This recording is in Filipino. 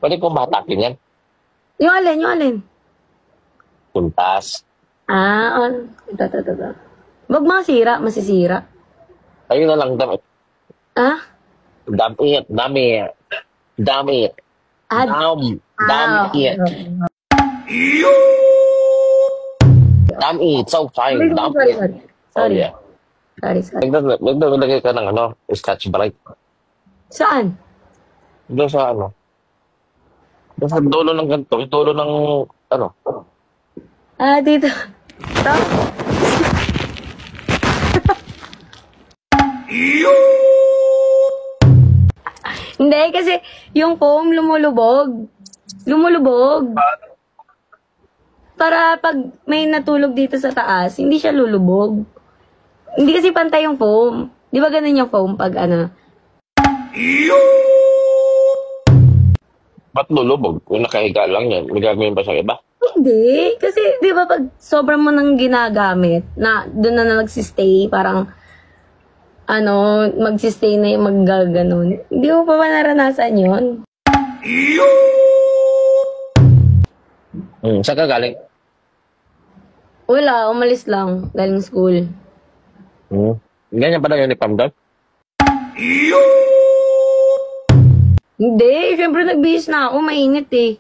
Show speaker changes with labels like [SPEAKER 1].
[SPEAKER 1] Pwede kong batakin yan.
[SPEAKER 2] Yung alin, yung alin?
[SPEAKER 1] Puntas.
[SPEAKER 2] Ito. Wag masira, masisira.
[SPEAKER 1] Ayun na lang, damit.
[SPEAKER 2] Ah?
[SPEAKER 1] Damit. Damit. Damit. Damit. So fine. Damit. Oh,
[SPEAKER 2] Sorry.
[SPEAKER 1] yeah.
[SPEAKER 2] Sorry.
[SPEAKER 1] Nagdalagay ka ng Scotch Brite.
[SPEAKER 2] Saan?
[SPEAKER 1] Doon sa doon sa dulo ng ganito. Yung dulo ng
[SPEAKER 2] Dito. Ito? Hindi, kasi yung foam lumulubog. Para pag may natulog dito sa taas, hindi siya lulubog. Hindi kasi pantay yung foam. Di ba ganun yung foam pag
[SPEAKER 1] Ba't lulubog? Kung nakahiga lang yan, may gagawin ba sa iba?
[SPEAKER 2] Hindi. Kasi, di ba, pag sobrang mo nang ginagamit, na doon na nagsistay, parang, magsistay na yung maggaganon. Hindi mo pa ba naranasan yun?
[SPEAKER 1] Saan ka galing?
[SPEAKER 2] Wala, umalis lang, galing school.
[SPEAKER 1] Ganyan pa lang yun ni Pam doon?
[SPEAKER 2] Hindi, syempre nagbihis na ako, mainit eh.